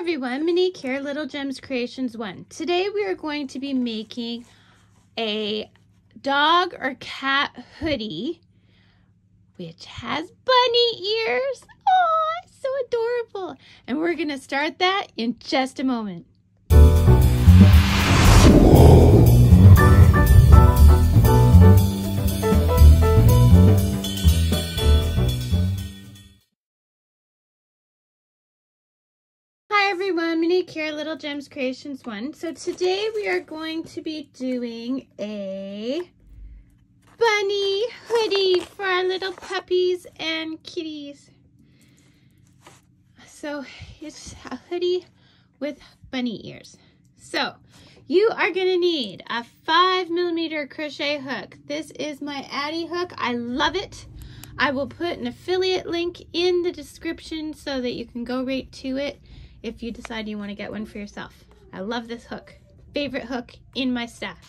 everyone, Monique here, Little Gems Creations 1. Today we are going to be making a dog or cat hoodie which has bunny ears. Oh, it's so adorable. And we're going to start that in just a moment. Hi everyone, Monique here, Little Gems Creations 1. So today we are going to be doing a bunny hoodie for our little puppies and kitties. So it's a hoodie with bunny ears. So you are going to need a 5mm crochet hook. This is my Addie hook. I love it. I will put an affiliate link in the description so that you can go right to it if you decide you want to get one for yourself. I love this hook. Favorite hook in my stash.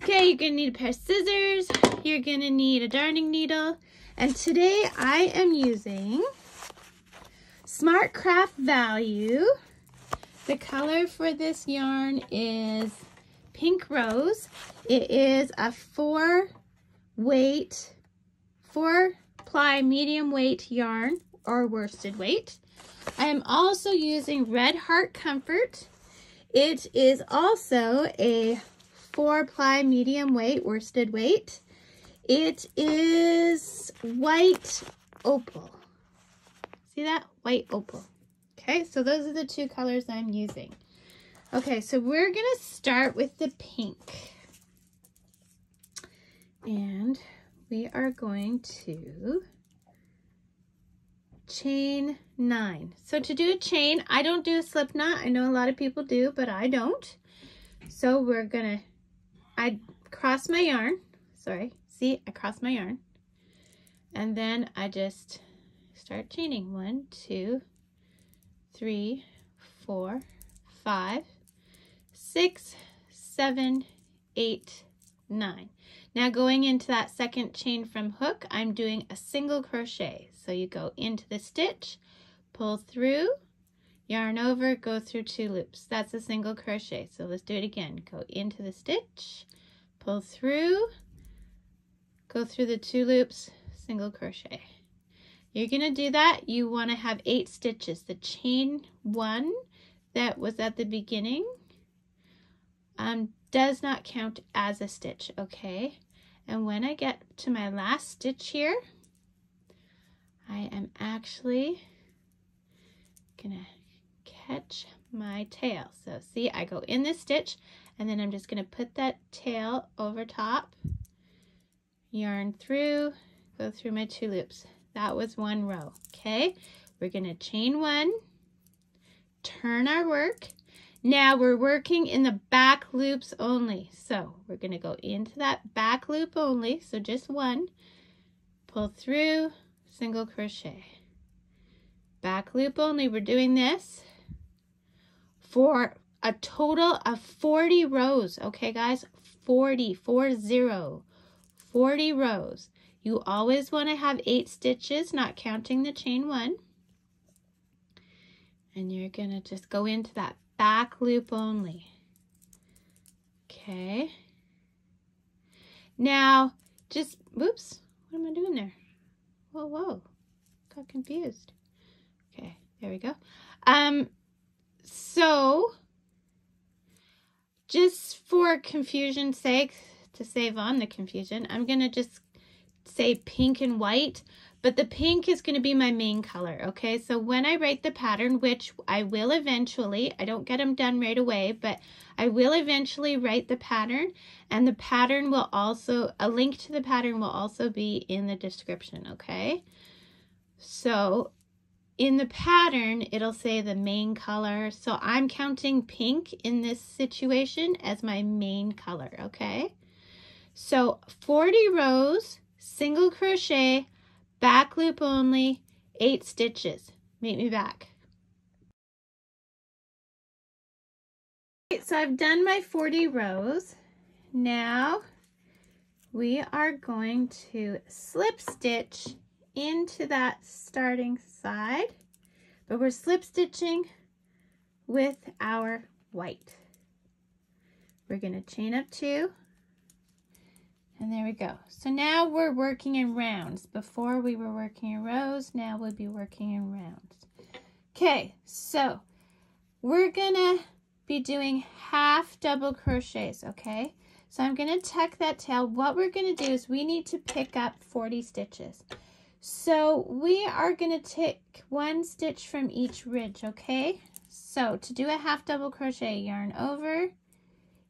Okay, you're going to need a pair of scissors. You're going to need a darning needle. And today I am using Smart Craft Value. The color for this yarn is Pink Rose. It is a 4-ply medium weight yarn or worsted weight. I am also using Red Heart Comfort. It is also a 4-ply medium weight worsted weight. It is white opal. See that? White opal. Okay, so those are the two colors I'm using. Okay, so we're going to start with the pink. And we are going to chain 9. So to do a chain, I don't do a slip knot. I know a lot of people do, but I don't. So we're gonna, I cross my yarn. Sorry, see, I cross my yarn. And then I just start chaining. 1, 2, 3, 4, 5, 6, 7, 8, 9. Now going into that second chain from hook, I'm doing a single crochet. So you go into the stitch, pull through, yarn over, go through 2 loops. That's a single crochet. So let's do it again. Go into the stitch, pull through, go through the 2 loops, single crochet. You're going to do that. You want to have 8 stitches. The chain 1 that was at the beginning does not count as a stitch, okay? And when I get to my last stitch here, I am actually gonna catch my tail. So see, I go in this stitch and then I'm just gonna put that tail over top, yarn through, go through my 2 loops. That was 1 row, okay? We're gonna chain 1, turn our work. Now we're working in the back loops only. So we're gonna go into that back loop only, so just 1, pull through, single crochet, back loop only. We're doing this for a total of 40 rows, okay guys? 40 rows. You always want to have 8 stitches, not counting the chain 1. And you're gonna just go into that back loop only. Okay. Now just, whoops, what am I doing there? Whoa, got confused. Okay, there we go. So just for confusion's sake, to save on the confusion, I'm gonna just say pink and white, but the pink is gonna be my main color, okay? So when I write the pattern, which I will eventually, I don't get them done right away, but I will eventually write the pattern, and the pattern will also, a link to the pattern will also be in the description, okay? So in the pattern, it'll say the main color. So I'm counting pink in this situation as my main color, okay? So 40 rows, single crochet, back loop only, 8 stitches. Meet me back. Okay, so I've done my 40 rows. Now we are going to slip stitch into that starting side, but we're slip stitching with our white. We're going to chain up 2, and there we go. So now we're working in rounds. Before we were working in rows, now we'll be working in rounds. Okay, so we're gonna be doing half double crochets, okay? So I'm gonna tuck that tail. What we're gonna do is we need to pick up 40 stitches. So we are gonna take 1 stitch from each ridge, okay? So to do a half double crochet, yarn over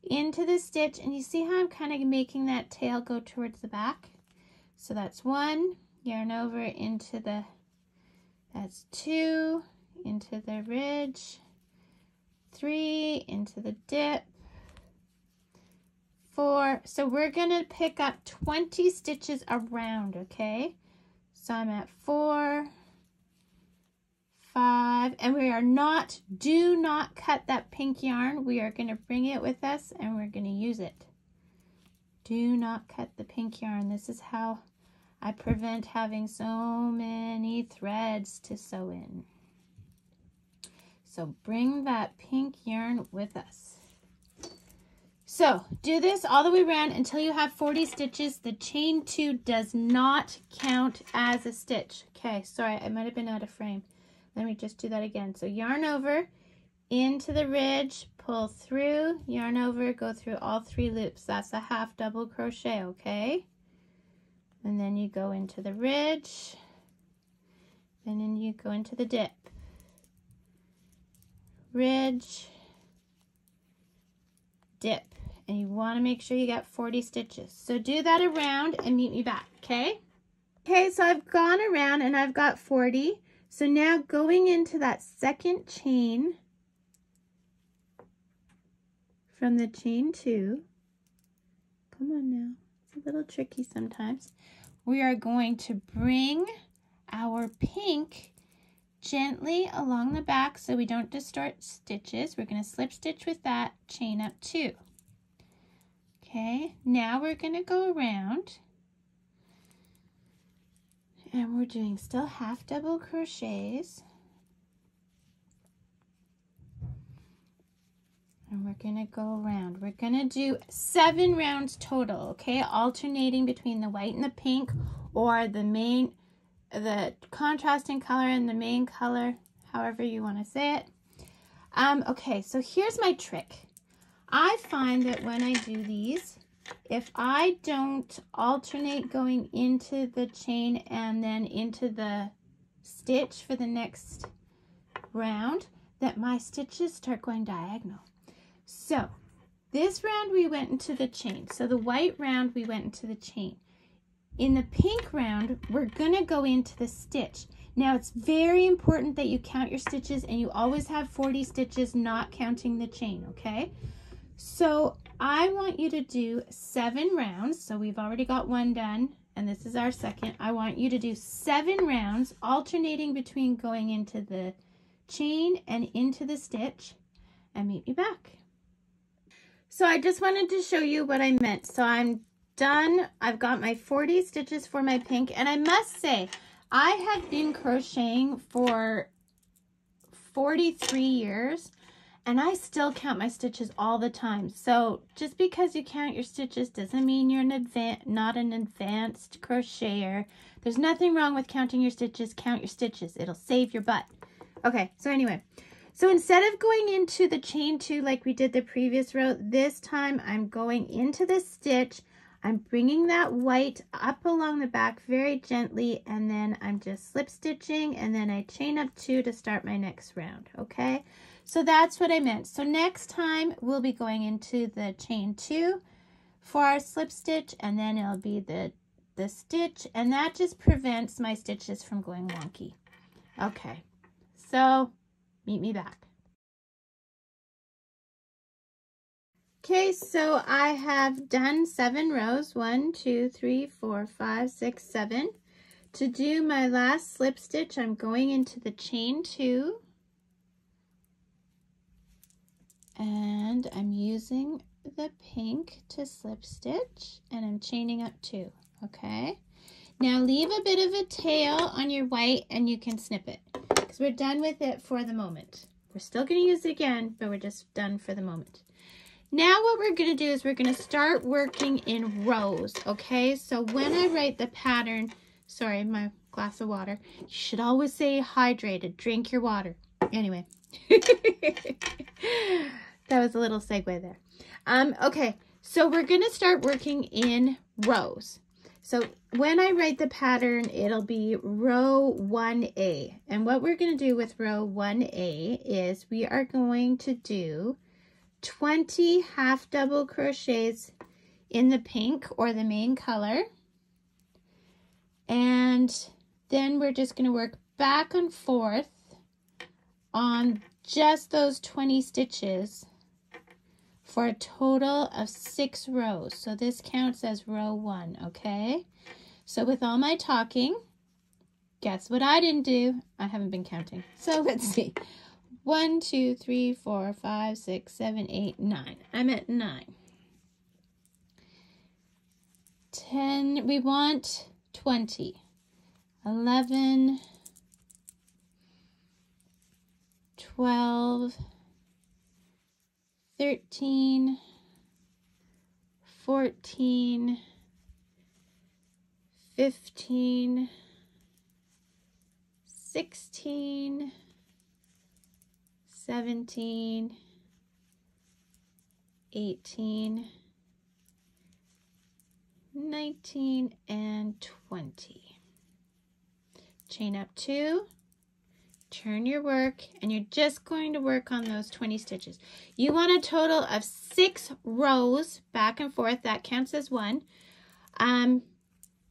into the stitch, and you see how I'm kind of making that tail go towards the back? So that's 1, yarn over into the, that's 2, into the ridge, 3, into the dip, 4. So we're going to pick up 20 stitches around, okay? So I'm at 4, 5, and we are not, do not cut that pink yarn. We are going to bring it with us and we're going to use it. Do not cut the pink yarn. This is how I prevent having so many threads to sew in. So bring that pink yarn with us. So do this all the way around until you have 40 stitches. The chain 2 does not count as a stitch. Okay, sorry, I might have been out of frame. Let me just do that again. So yarn over into the ridge, pull through, yarn over, go through all 3 loops. That's a half double crochet, okay? And then you go into the ridge, and then you go into the dip. Ridge, dip, and you want to make sure you got 40 stitches. So do that around and meet me back, okay? Okay, so I've gone around and I've got 40. So now going into that second chain from the chain 2, come on now, it's a little tricky sometimes. We are going to bring our pink gently along the back so we don't distort stitches. We're going to slip stitch with that, chain up 2. Okay, now we're going to go around and we're doing still half double crochets, and we're going to go around. We're going to do 7 rounds total, okay, alternating between the white and the pink, or the contrasting color and the main color, however you want to say it. Okay, so here's my trick. I find that when I do these, if I don't alternate going into the chain and then into the stitch for the next round, that my stitches start going diagonal. So this round we went into the chain. So the white round we went into the chain. In the pink round, we're gonna go into the stitch. Now it's very important that you count your stitches and you always have 40 stitches, not counting the chain, okay? So I want you to do 7 rounds. So we've already got 1 done, and this is our second. I want you to do 7 rounds, alternating between going into the chain and into the stitch, and meet me back. So I just wanted to show you what I meant. So I'm done. I've got my 40 stitches for my pink, and I must say, I have been crocheting for 43 years, and I still count my stitches all the time. So just because you count your stitches doesn't mean you're not an advanced crocheter. There's nothing wrong with counting your stitches. Count your stitches. It'll save your butt. Okay, so anyway, so instead of going into the chain 2 like we did the previous row, this time I'm going into the stitch. I'm bringing that white up along the back very gently, and then I'm just slip stitching, and then I chain up 2 to start my next round, okay? So that's what I meant. So next time we'll be going into the chain 2 for our slip stitch, and then it'll be the stitch, and that just prevents my stitches from going wonky. Okay, so meet me back. Okay, so I have done 7 rows, 1, 2, 3, 4, 5, 6, 7. To do my last slip stitch, I'm going into the chain 2. And I'm using the pink to slip stitch, and I'm chaining up 2, okay? Now leave a bit of a tail on your white and you can snip it because we're done with it for the moment. We're still going to use it again, but we're just done for the moment. Now what we're going to do is we're going to start working in rows, okay? So when I write the pattern, sorry, my glass of water, you should always say hydrated, drink your water. Anyway, that was a little segue there. Okay, so we're going to start working in rows. So when I write the pattern, it'll be row 1A. And what we're going to do with row 1A is we are going to do 20 half double crochets in the pink or the main color. And then we're just going to work back and forth on just those 20 stitches for a total of 6 rows. So this counts as row 1, okay? So with all my talking, guess what I didn't do? I haven't been counting. So let's see. 1, 2, 3, 4, 5, 6, 7, 8, 9. I'm at 9. 10, we want 20. 11, 12, 13, 14, 15, 16, 17, 18, 19, and 20. Chain up 2, turn your work, and you're just going to work on those 20 stitches. You want a total of 6 rows back and forth. That counts as 1.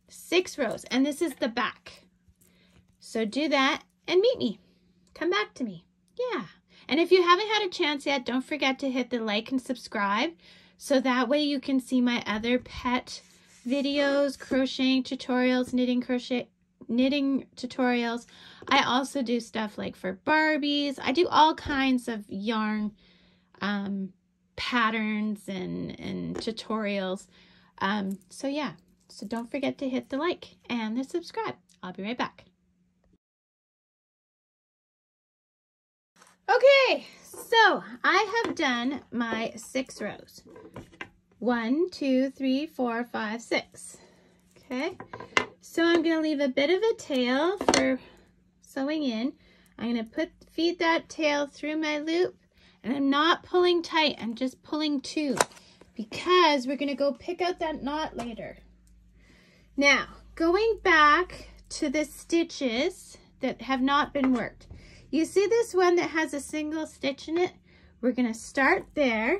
6 rows, and this is the back. So do that and meet me. Come back to me. Yeah. And if you haven't had a chance yet, don't forget to hit the like and subscribe so that way you can see my other pet videos, crocheting tutorials, knitting tutorials. I also do stuff like for Barbies. I do all kinds of yarn patterns and tutorials. So yeah, so don't forget to hit the like and the subscribe. I'll be right back. Okay, so I have done my 6 rows. 1, 2, 3, 4, 5, 6. Okay, so I'm going to leave a bit of a tail for sewing in. I'm going to feed that tail through my loop, and I'm not pulling tight, I'm just pulling 2 because we're going to go pick out that knot later. Now, going back to the stitches that have not been worked. You see this one that has a single stitch in it? We're going to start there,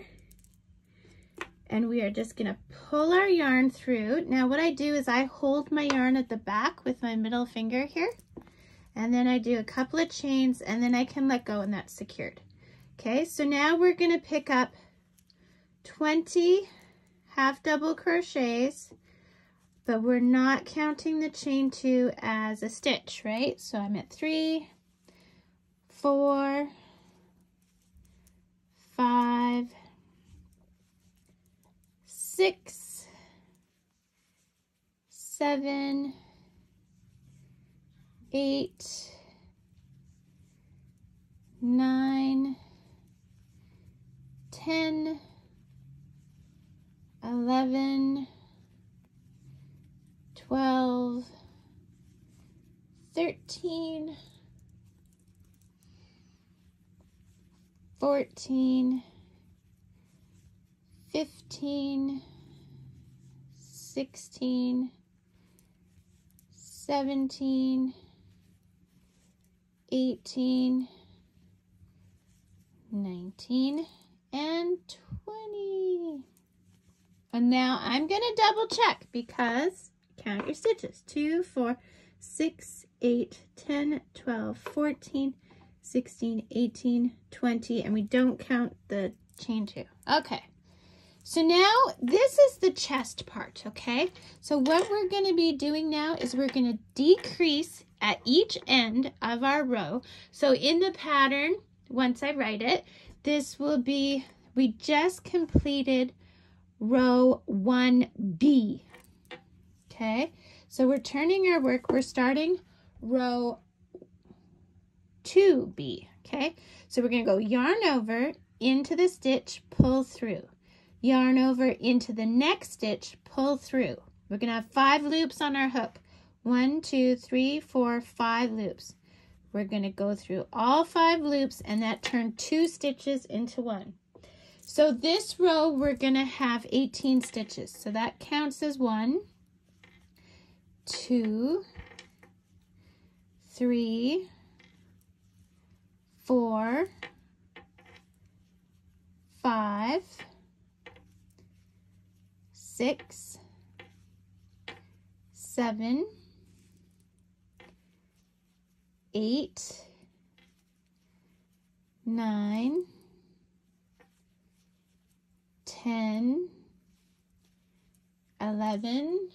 and we are just going to pull our yarn through. Now what I do is I hold my yarn at the back with my middle finger here, and then I do a couple of chains, and then I can let go, and that's secured. Okay, so now we're going to pick up 20 half double crochets, but we're not counting the chain 2 as a stitch, right? So I'm at 3, 4, 5, 6, 7, 8, 9, 10, 11, 12, 13, 14, 15, 16, 17, 18, 19, and 20. And now I'm going to double check because count your stitches. 2, 4, 6, 8, 10, 12, 14, 16, 18, 20, and we don't count the chain 2. Okay. So now this is the chest part, okay? So what we're going to be doing now is we're going to decrease at each end of our row. So in the pattern, once I write it, this will be, we just completed row 1B, okay? So we're turning our work, we're starting row 2B, okay? So we're gonna go yarn over into the stitch, pull through. Yarn over into the next stitch, pull through. We're gonna have 5 loops on our hook. 1, 2, 3, 4, 5 loops. We're gonna go through all 5 loops, and that turned 2 stitches into 1. So this row, we're gonna have 18 stitches. So that counts as 1, 2, 3, 4, 5, 6, 7, 8, 9, 10, 11,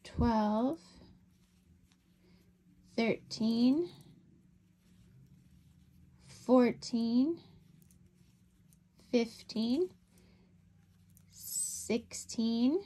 12, 13, 14, 15, 16,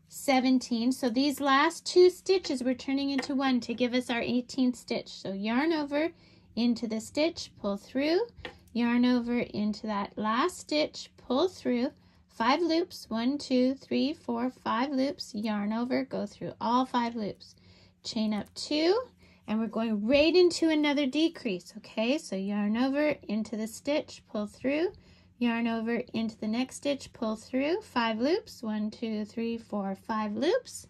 17. So these last 2 stitches we're turning into 1 to give us our 18th stitch. So yarn over into the stitch, pull through, yarn over into that last stitch, pull through, 5 loops, 1, 2, 3, 4, 5 loops, yarn over, go through all 5 loops, chain up 2, and we're going right into another decrease, okay? So yarn over into the stitch, pull through, yarn over into the next stitch, pull through, 5 loops, 1, 2, 3, 4, 5 loops.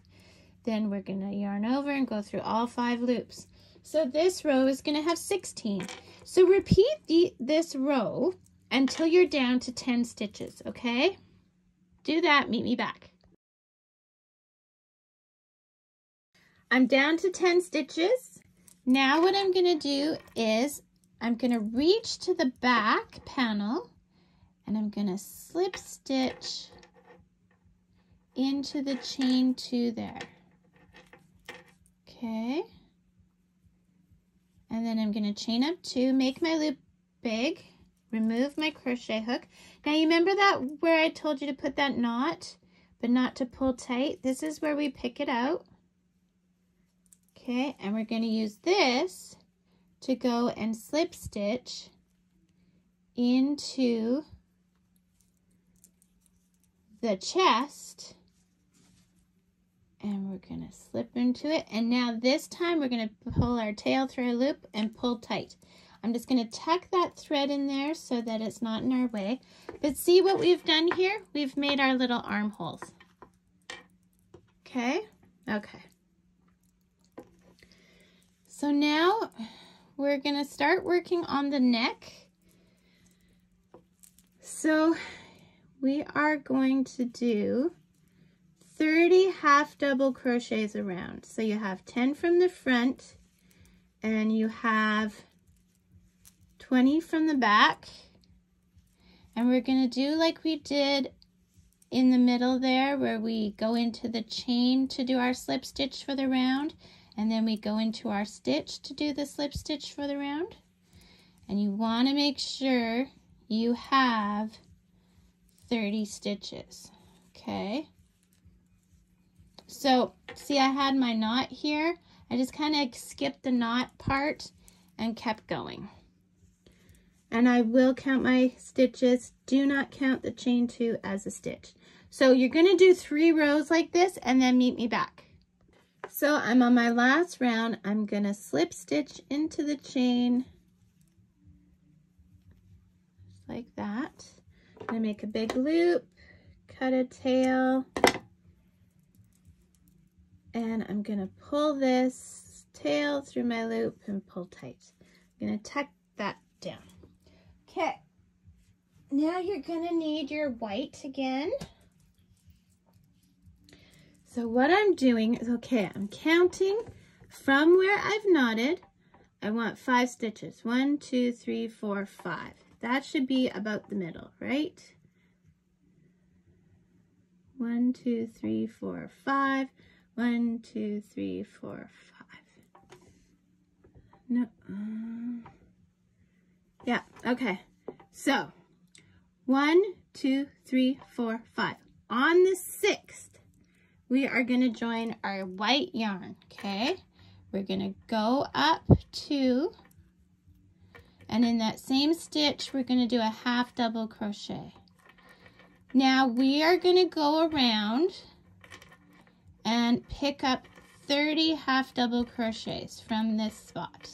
Then we're gonna yarn over and go through all 5 loops. So this row is gonna have 16. So repeat this row until you're down to 10 stitches, okay? Do that, meet me back. I'm down to 10 stitches. Now what I'm gonna do is I'm gonna reach to the back panel and I'm gonna slip stitch into the chain 2 there. Okay. And then I'm gonna chain up 2, make my loop big, remove my crochet hook. Now you remember that where I told you to put that knot, but not to pull tight? This is where we pick it out. Okay, and we're gonna use this to go and slip stitch into the chest, and we're gonna slip into it, and now this time we're gonna pull our tail through a loop and pull tight. I'm just gonna tuck that thread in there so that it's not in our way. But see what we've done here? We've made our little armholes. Okay? Okay. So now we're gonna start working on the neck. So we are going to do 30 half double crochets around. So you have 10 from the front and you have 20 from the back. And we're going to do like we did in the middle there, where we go into the chain to do our slip stitch for the round, and then we go into our stitch to do the slip stitch for the round. And you want to make sure you have 30 stitches. Okay, so see, I had my knot here. I just kind of skipped the knot part and kept going. And I will count my stitches. Do not count the chain 2 as a stitch. So you're going to do 3 rows like this and then meet me back. So I'm on my last round. I'm going to slip stitch into the chain like that. I'm going to make a big loop, cut a tail, and I'm going to pull this tail through my loop and pull tight. I'm going to tuck that down. Okay, now you're going to need your white again. So what I'm doing is, okay, I'm counting from where I've knotted. I want 5 stitches. 1, 2, 3, 4, 5. That should be about the middle, right? 1, 2, 3, 4, 5. 1, 2, 3, 4, 5. No. Yeah, okay. So 1, 2, 3, 4, 5. On the 6th, we are going to join our white yarn, okay? we're gonna go up 2, and in that same stitch, we're gonna do a half double crochet. Now we are gonna go around and pick up 30 half double crochets from this spot.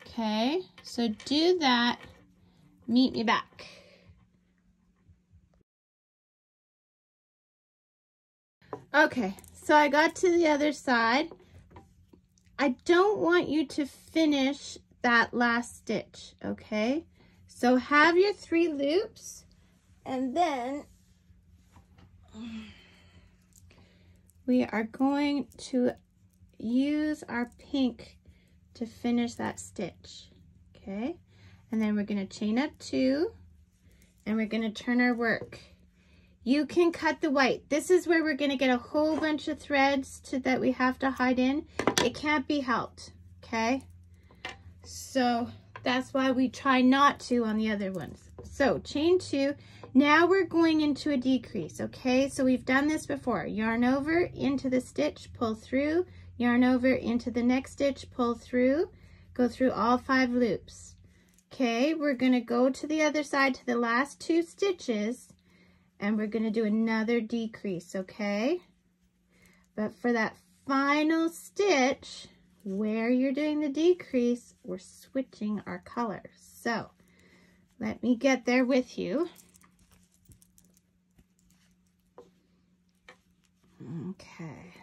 Okay, so do that, meet me back. Okay, so I got to the other side. I don't want you to finish that last stitch, okay? So have your 3 loops, and then we are going to use our pink to finish that stitch, okay? And then we're going to chain up 2, and we're going to turn our work. You can cut the white. This is where we're going to get a whole bunch of threads that we have to hide in. It can't be helped, okay? So that's why we try not to on the other ones. So chain 2. Now we're going into a decrease, okay? So we've done this before. Yarn over into the stitch, pull through, yarn over into the next stitch, pull through, go through all 5 loops. Okay, we're going to go to the other side to the last 2 stitches, and we're going to do another decrease, okay? But for that final stitch, where you're doing the decrease, we're switching our colors. So let me get there with you. Okay,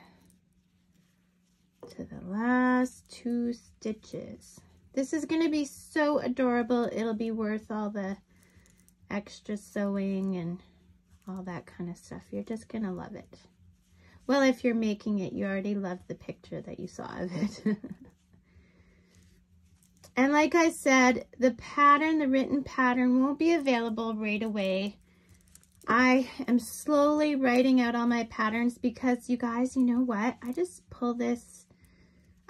to the last 2 stitches. This is going to be so adorable. It'll be worth all the extra sewing and all that kind of stuff. You're just going to love it. Well, if you're making it, you already loved the picture that you saw of it. And like I said, the pattern, the written pattern, won't be available right away. I am slowly writing out all my patterns because, you guys, you know what? I just pull this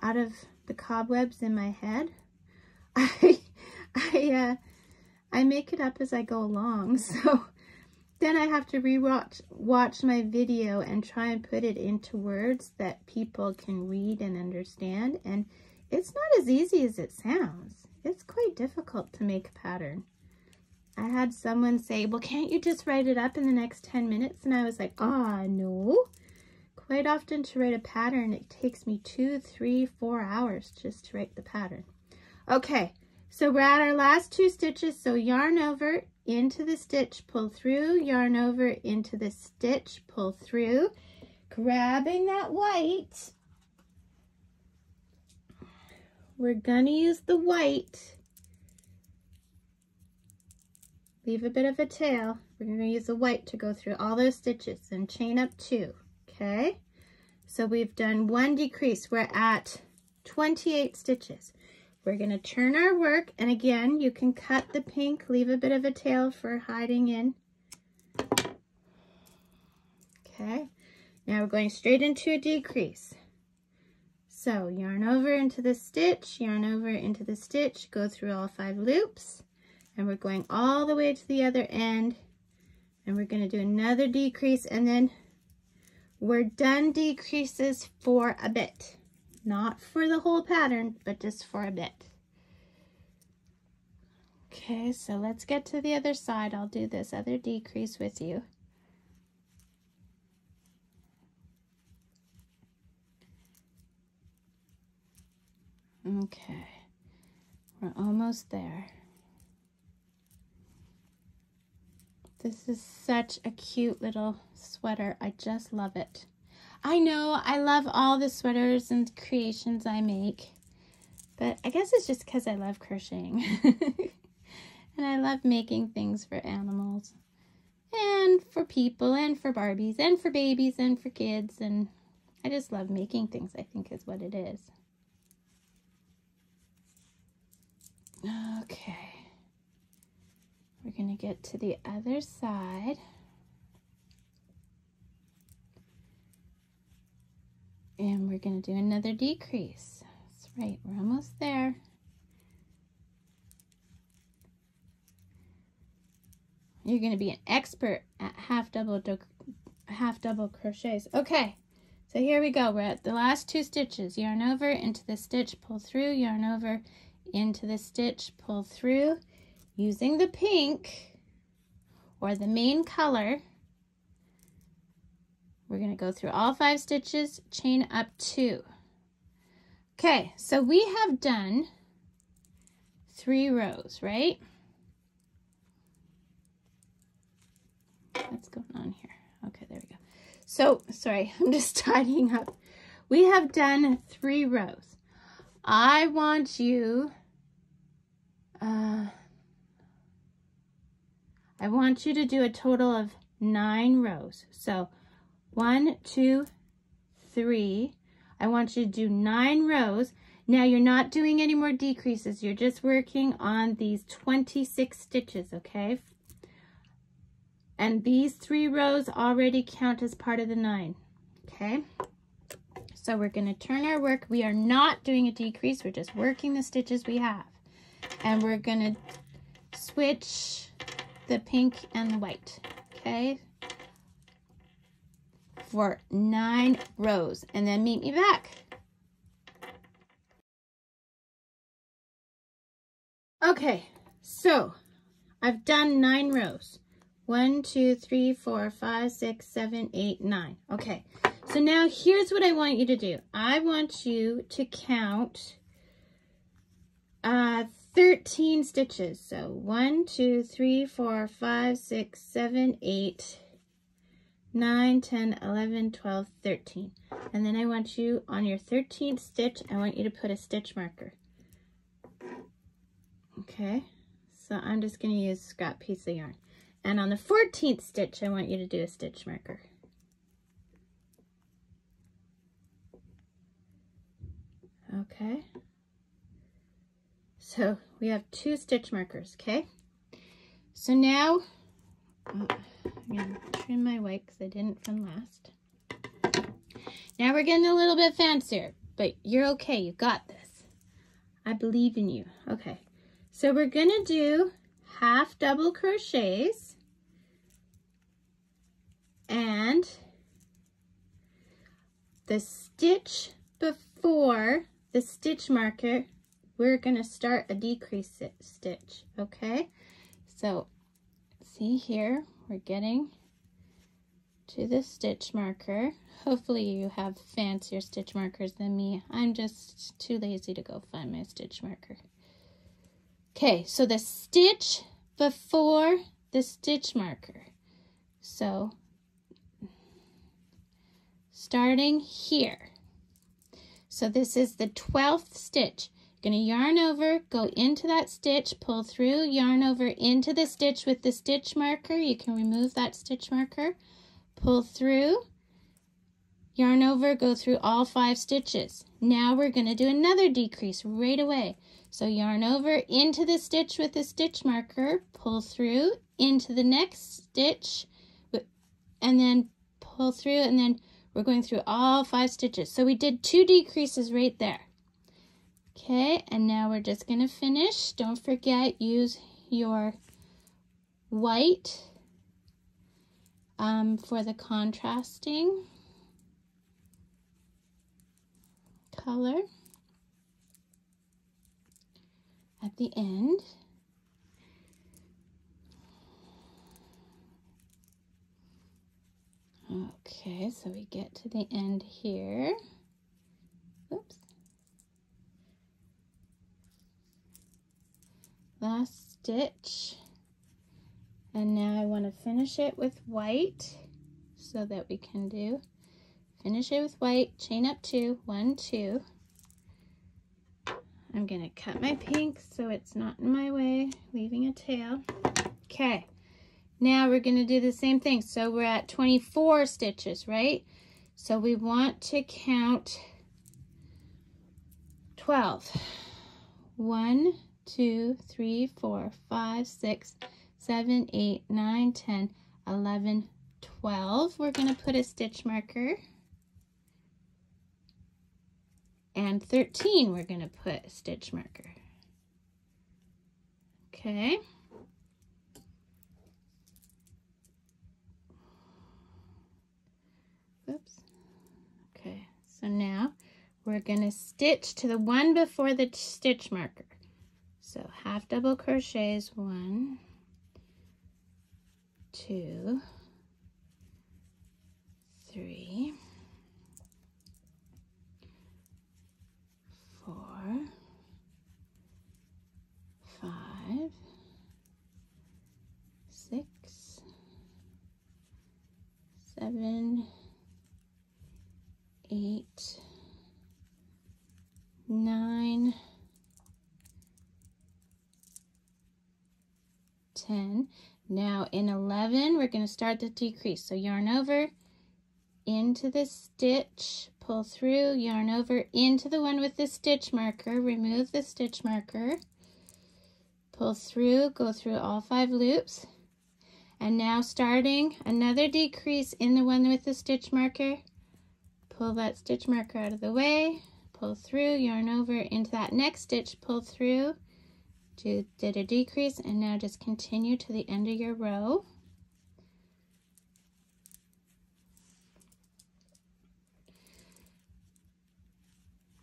out of the cobwebs in my head. I make it up as I go along, so then I have to watch my video and try and put it into words that people can read and understand, and it's not as easy as it sounds. It's quite difficult to make a pattern. I had someone say, well, can't you just write it up in the next 10 minutes? And I was like, no. Quite often to write a pattern, it takes me 2, 3, 4 hours just to write the pattern. Okay, so we're at our last 2 stitches. So yarn over into the stitch, pull through, yarn over into the stitch, pull through, grabbing that white. We're gonna use the white. Leave a bit of a tail. We're going to use the white to go through all those stitches and chain up 2. Okay, so we've done 1 decrease. We're at 28 stitches. We're going to turn our work, and again, you can cut the pink, leave a bit of a tail for hiding in. Okay, now we're going straight into a decrease. So yarn over into the stitch, yarn over into the stitch, go through all 5 loops. And we're going all the way to the other end, and we're going to do another decrease, and then we're done decreases for a bit. Not for the whole pattern, but just for a bit. Okay, so let's get to the other side. I'll do this other decrease with you. Okay, we're almost there. This is such a cute little sweater. I just love it. I know I love all the sweaters and creations I make, but I guess it's just because I love crocheting. And I love making things for animals and for people and for Barbies and for babies and for kids, and I just love making things, I think is what it is. Okay. We're going to get to the other side. And we're going to do another decrease. That's right, we're almost there. You're going to be an expert at half double crochets. Okay, So here we go. We're at the last 2 stitches. Yarn over into the stitch, pull through, yarn over into the stitch, pull through. Using the pink or the main color, we're going to go through all 5 stitches, chain up 2. Okay, so we have done 3 rows, right? What's going on here? Okay, there we go. So, sorry, I'm just tidying up. We have done 3 rows. I want you, to do a total of 9 rows. So 1, 2, 3. I want you to do 9 rows. Now you're not doing any more decreases. You're just working on these 26 stitches, okay? And these 3 rows already count as part of the 9, okay? So we're going to turn our work. We are not doing a decrease. We're just working the stitches we have. And we're going to switch the pink and the white, okay? For 9 rows. And then meet me back. Okay, so I've done 9 rows. 1, 2, 3, 4, 5, 6, 7, 8, 9. Okay, so now here's what I want you to do. I want you to count 13 stitches. So 1, 2, 3, 4, 5, 6, 7, 8, 9, 10, 11, 12, 13. And then I want you, on your 13th stitch, I want you to put a stitch marker. Okay, so I'm just going to use a scrap piece of yarn. And on the 14th stitch, I want you to do a stitch marker. Okay. So we have 2 stitch markers, okay? So now, I'm going to trim my white because I didn't from last. Now we're getting a little bit fancier, but you're okay. You got this. I believe in you. Okay. So we're going to do half double crochets and the stitch before the stitch marker, we're going to start a decrease stitch, okay? So see here, we're getting to the stitch marker. Hopefully you have fancier stitch markers than me. I'm just too lazy to go find my stitch marker. Okay, so the stitch before the stitch marker. So starting here. So this is the 12th stitch. You're going to yarn over, go into that stitch, pull through, yarn over into the stitch with the stitch marker. You can remove that stitch marker, pull through, yarn over, go through all 5 stitches. Now we're going to do another decrease right away. So yarn over into the stitch with the stitch marker, pull through into the next stitch, and then pull through, and then we're going through all 5 stitches. So we did 2 decreases right there. Okay, and now we're just going to finish. Don't forget, use your white for the contrasting color at the end. Okay, so we get to the end here. Oops. Last stitch. And now I want to finish it with white so that we can do, finish it with white, chain up 2, 1, 2. I'm going to cut my pink so it's not in my way, leaving a tail. Okay. Now we're going to do the same thing. So we're at 24 stitches, right? So we want to count 12. 1, 2, 3, 4, 5, 6, 7, 8, 9, 10, 11, 12. We're going to put a stitch marker. And 13, we're going to put a stitch marker. Okay. Oops. Okay. we're going to stitch to the one before the stitch marker. So half double crochets, 1, 2, 3, 4, 5, 6, 7, 8, 9, 10. Now in 11, we're going to start the decrease. So yarn over into the stitch, pull through, yarn over into the one with the stitch marker, remove the stitch marker, pull through, go through all 5 loops, and now starting another decrease in the one with the stitch marker, pull that stitch marker out of the way, pull through, yarn over into that next stitch, pull through, did a decrease, and now just continue to the end of your row.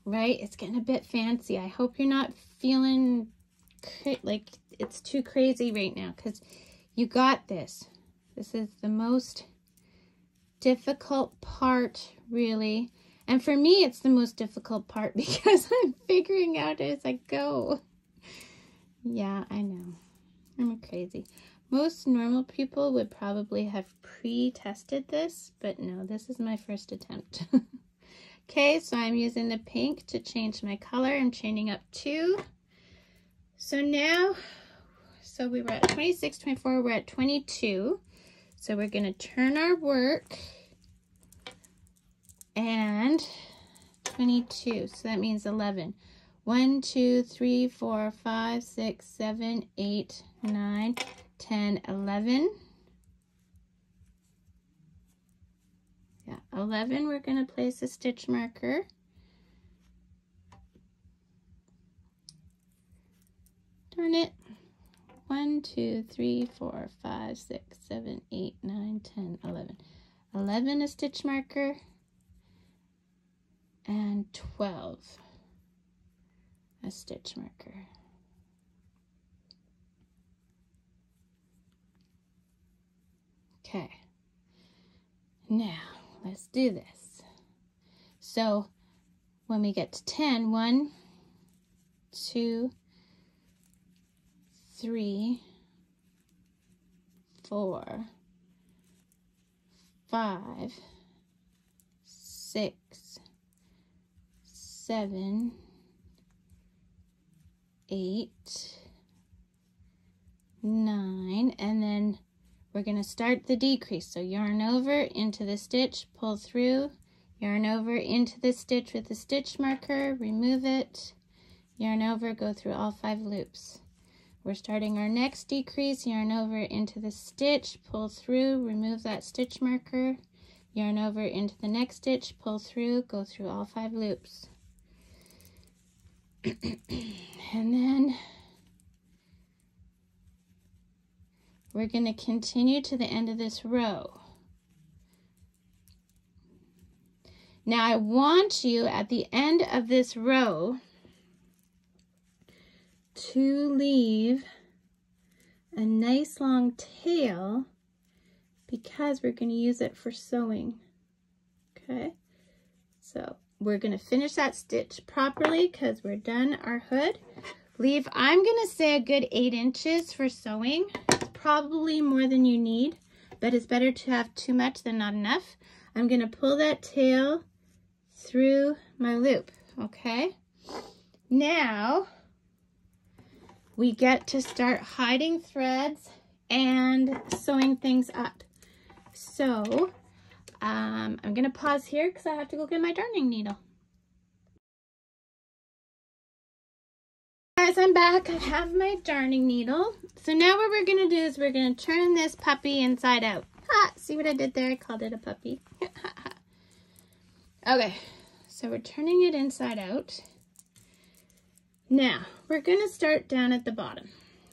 Right, it's getting a bit fancy. I hope you're not feeling like it's too crazy right now, because you got this. This is the most difficult part, really. And for me, it's the most difficult part because I'm figuring out as I go. Yeah, I know. I'm crazy. Most normal people would probably have pre-tested this, but no, this is my first attempt. Okay, so I'm using the pink to change my color. I'm chaining up 2. So now, so we were at 26, 24, we're at 22. So we're going to turn our work and 22. So that means 11. 1, 2, 3, 4, 5, 6, 7, 8, 9, 10, 11. Yeah, 11, we're going to place a stitch marker. Darn it. 1, 2, 3, 4, 5, 6, 7, 8, 9, 10, 11. 11 a stitch marker, and 12 a stitch marker. Okay, now let's do this. So when we get to 10, 1, 2, 3, 4, 5, 6, 7, 8, 9, and then we're going to start the decrease. So yarn over into the stitch, pull through, yarn over into the stitch with the stitch marker, remove it, yarn over, go through all 5 loops. We're starting our next decrease, yarn over into the stitch, pull through, remove that stitch marker, yarn over into the next stitch, pull through, go through all 5 loops. And then we're going to continue to the end of this row. Now I want you at the end of this row to leave a nice long tail because we're going to use it for sewing. Okay, so we're going to finish that stitch properly because we're done our hood. Leave, I'm going to say a good 8 inches for sewing. It's probably more than you need, but it's better to have too much than not enough. I'm going to pull that tail through my loop, okay? Now we get to start hiding threads and sewing things up. So I'm going to pause here because I have to go get my darning needle. Guys, I'm back. I have my darning needle. So now what we're going to do is we're going to turn this puppy inside out. Ha! See what I did there? I called it a puppy. Okay, so we're turning it inside out. Now, we're going to start down at the bottom.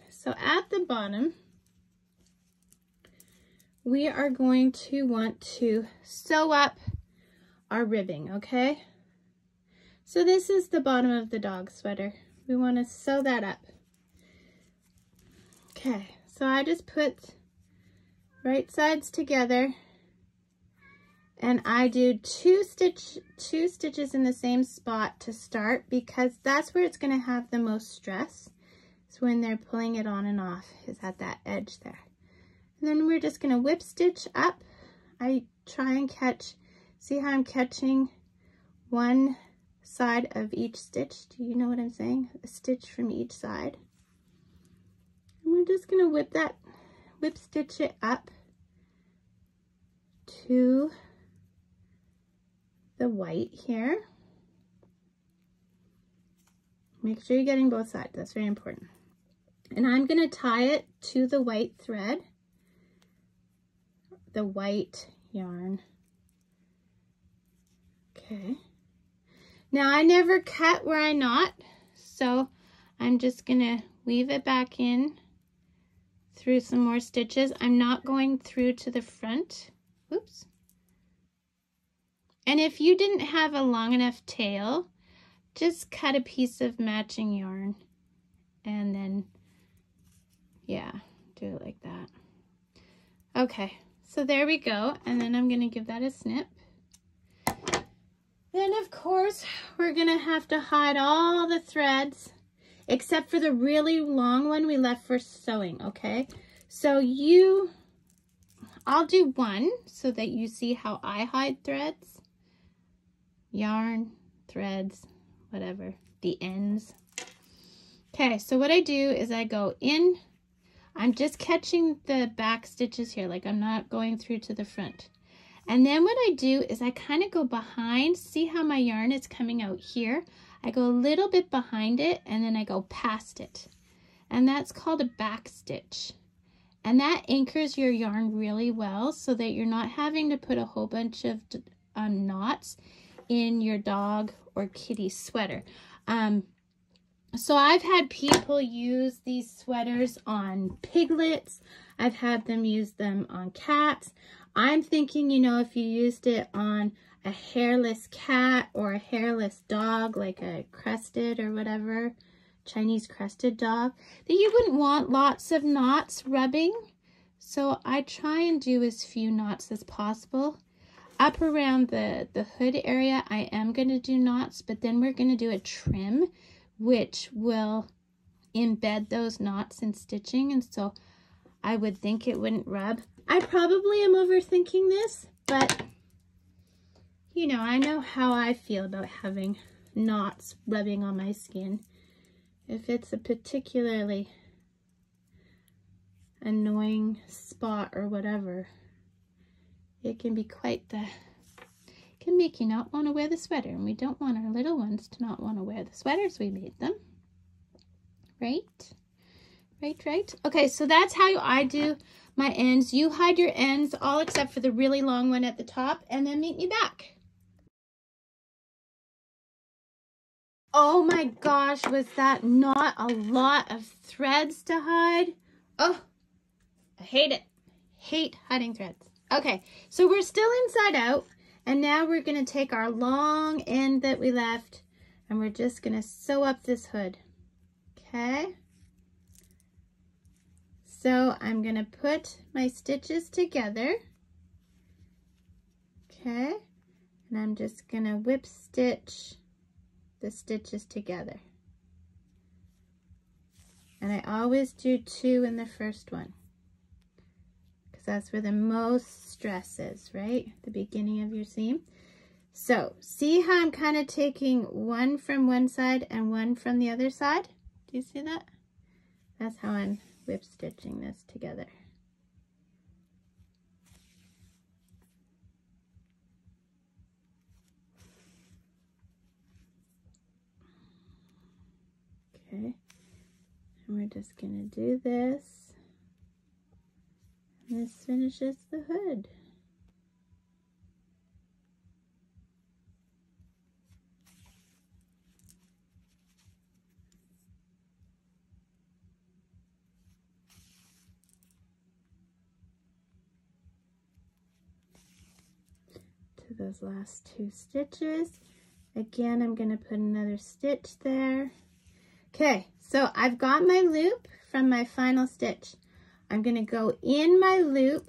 So at the bottom, we are going to want to sew up our ribbing, okay? So this is the bottom of the dog sweater. We want to sew that up. Okay, so I just put right sides together, and I do two stitches in the same spot to start, because that's where it's going to have the most stress. So when they're pulling it on and off, is at that edge there. And then we're just going to whip stitch up. I try and catch, see how I'm catching one side of each stitch? Do you know what I'm saying? A stitch from each side. And we're just going to whip stitch it up to the white here. Make sure you're getting both sides. That's very important. And I'm going to tie it to the white thread, the white yarn. Okay. Now I never cut where I knot, so I'm just going to weave it back in through some more stitches. I'm not going through to the front. Oops. And if you didn't have a long enough tail, just cut a piece of matching yarn and then, yeah, do it like that. Okay, so there we go. And then I'm going to give that a snip. Then, of course, we're going to have to hide all the threads, except for the really long one we left for sewing, okay? So I'll do one so that you see how I hide threads. Yarn, threads, whatever, the ends. Okay, so what I do is I go in. I'm just catching the back stitches here, like I'm not going through to the front. And then what I do is I kind of go behind. See how my yarn is coming out here? I go a little bit behind it and then I go past it. And that's called a back stitch. And that anchors your yarn really well so that you're not having to put a whole bunch of knots in your dog or kitty sweater. So I've had people use these sweaters on piglets. I've had them use them on cats. I'm thinking, you know, if you used it on a hairless cat or a hairless dog, like a crested or whatever, Chinese crested dog, that you wouldn't want lots of knots rubbing. So I try and do as few knots as possible. Up around the hood area, I am going to do knots, but then we're going to do a trim, which will embed those knots in stitching, and so I would think it wouldn't rub. I probably am overthinking this, but you know, I know how I feel about having knots rubbing on my skin. If it's a particularly annoying spot or whatever, it can be quite the, can make you not want to wear the sweater, and we don't want our little ones to not want to wear the sweaters we made them. Right? Right. Okay, so that's how I do my ends. You hide your ends, all except for the really long one at the top, and then meet me back. Oh my gosh, was that not a lot of threads to hide? Oh, I hate it. Hate hiding threads. Okay, so we're still inside out, and now we're going to take our long end that we left, and we're just going to sew up this hood. Okay? So I'm going to put my stitches together. Okay? And I'm just going to whip stitch the stitches together. And I always do 2 in the first one, because that's where the most stress is, right? The beginning of your seam. So see how I'm kind of taking one from one side and one from the other side? Do you see that? That's how I'm whip stitching this together. Okay, and we're just gonna do this, and this finishes the hood. To those last 2 stitches, Again, I'm going to put another stitch there. Okay, so I've got my loop from my final stitch. I'm going to go in my loop.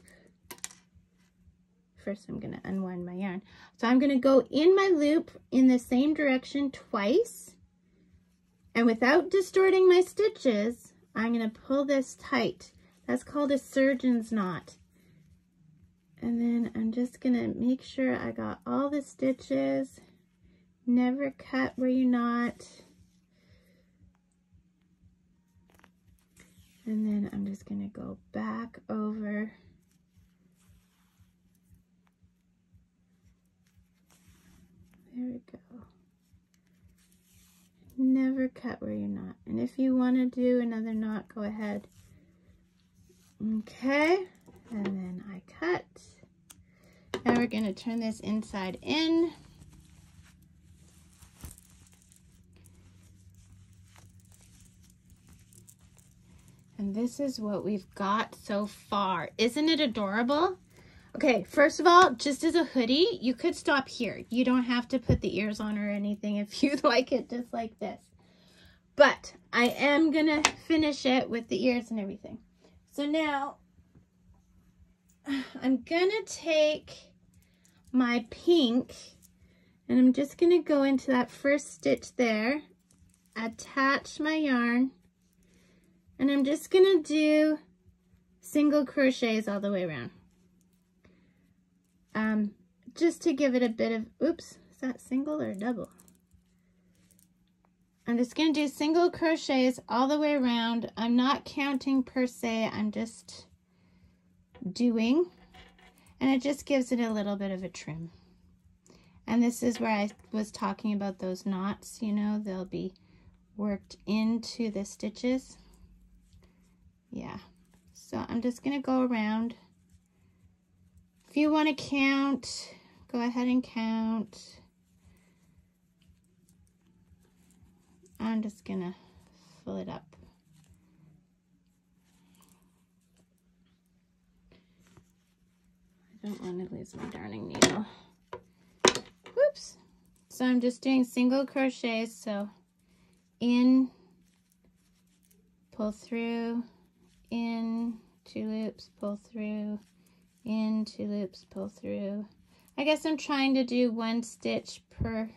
First, I'm going to unwind my yarn. So I'm going to go in my loop in the same direction twice. And without distorting my stitches, I'm going to pull this tight. That's called a surgeon's knot. And then I'm just going to make sure I got all the stitches. Never cut where you're not. And then I'm just going to go back over. There we go. Never cut where you're not. And if you want to do another knot, go ahead. Okay. And then I cut. Now we're going to turn this inside in. And this is what we've got so far. Isn't it adorable? Okay, first of all, just as a hoodie, you could stop here. You don't have to put the ears on or anything if you like it just like this. But I am going to finish it with the ears and everything. So now I'm going to take my pink and I'm just going to go into that first stitch there, attach my yarn, and I'm just going to do single crochets all the way around. Just to give it a bit of, oops, is that single or double? I'm just going to do single crochets all the way around. I'm not counting per se, I'm just doing, and it just gives it a little bit of a trim. And this is where I was talking about those knots, you know, they'll be worked into the stitches. Yeah, so I'm just going to go around. If you want to count, go ahead and count. I'm just going to fill it up. I don't want to lose my darning needle. Whoops. So I'm just doing single crochets. So in, pull through, in, 2 loops, pull through, in, 2 loops, pull through. I guess I'm trying to do 1 stitch per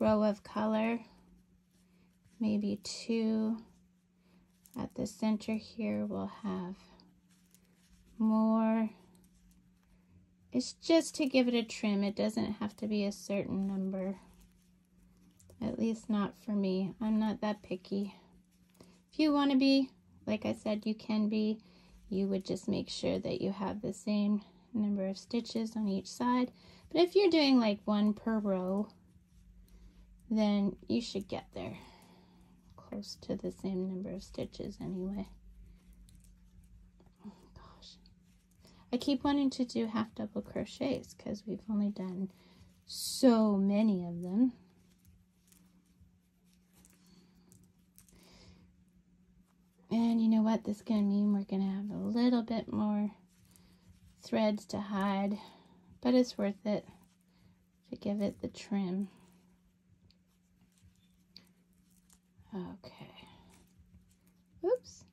row of color, maybe 2. At the center here we'll have more. It's just to give it a trim. It doesn't have to be a certain number, at least not for me. I'm not that picky. If you want to be, like I said, you can be. You would just make sure that you have the same number of stitches on each side. But if you're doing like 1 per row, then you should get there close to the same number of stitches anyway. Oh gosh, I keep wanting to do half double crochets because we've only done so many of them. And you know what? This is going to mean we're going to have a little bit more threads to hide, but it's worth it to give it the trim. Okay. Oops.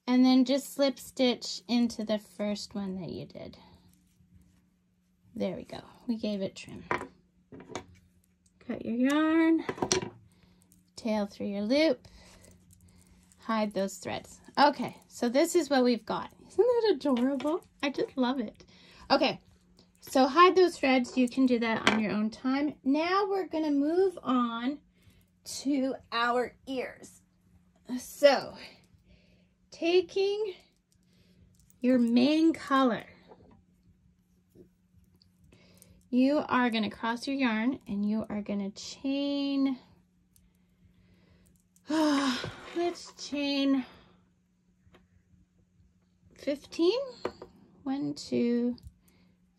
And then just slip stitch into the first one that you did. There we go. We gave it trim. Cut your yarn, tail through your loop, hide those threads. Okay, so this is what we've got. Isn't that adorable? I just love it. Okay, so hide those threads. You can do that on your own time. Now we're going to move on to our ears. So, taking your main color, you are going to cross your yarn and you are going to chain. Let's chain 15. 1, 2,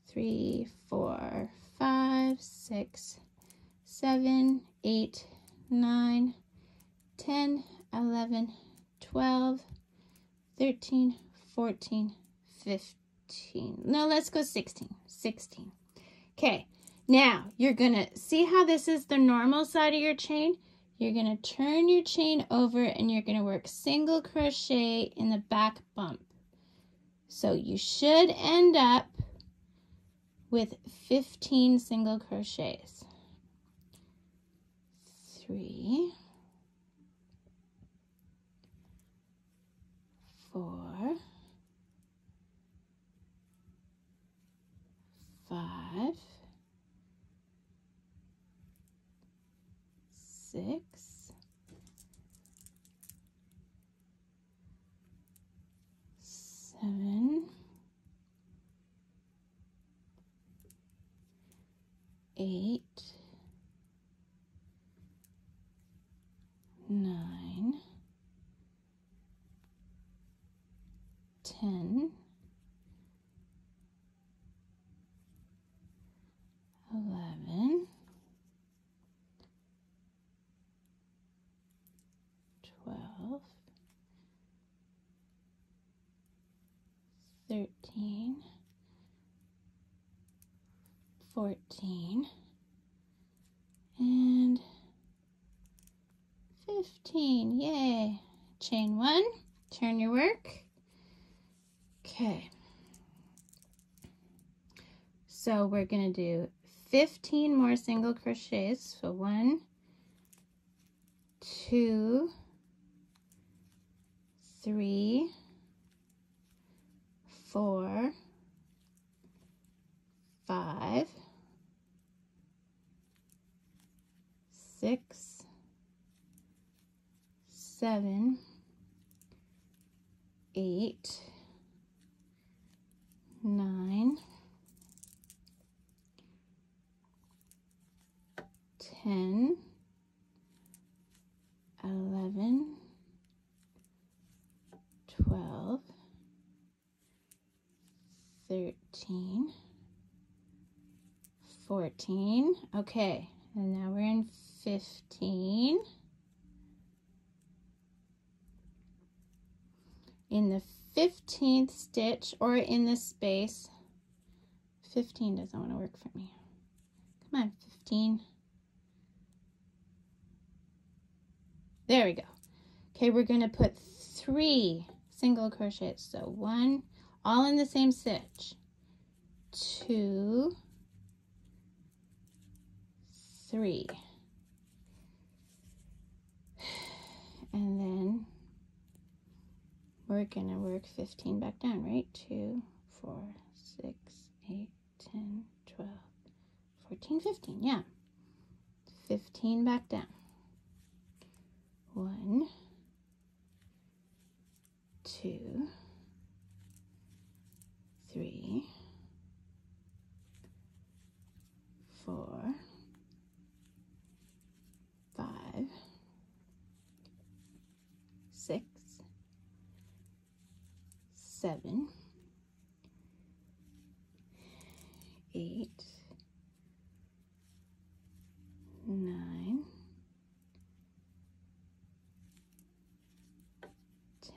3, 4, 5, 6, 7, 8, 9, 10, 11, 12, 13, 14, 15. No, let's go 16. 16. Okay, Now, you're going to see how this is the normal side of your chain. You're going to turn your chain over and you're going to work single crochet in the back bump. So you should end up with 15 single crochets. 3, 4, 5, 6, 7, 8, 9, 10, 11, 12, 13, 14, and 15. Yay! Chain 1, turn your work. Okay. So we're going to do 15 more single crochets. So 1, 2, 3, 4, 5, 6, 7, 8, 9, 10, 11, 12, 13, 14. Okay, and now we're in 15. In the 15th stitch, or in this space, 15 doesn't want to work for me. Come on, 15. There we go. Okay, we're going to put 3 single crochets. So 1, all in the same stitch. 2, 3. And then we're going to work 15 back down, right? 2, 4, 6, 8, 10, 12, 14, 15. Yeah. 15 back down. 1, 2, 3, 4, 5, 6, 7, 8, 9,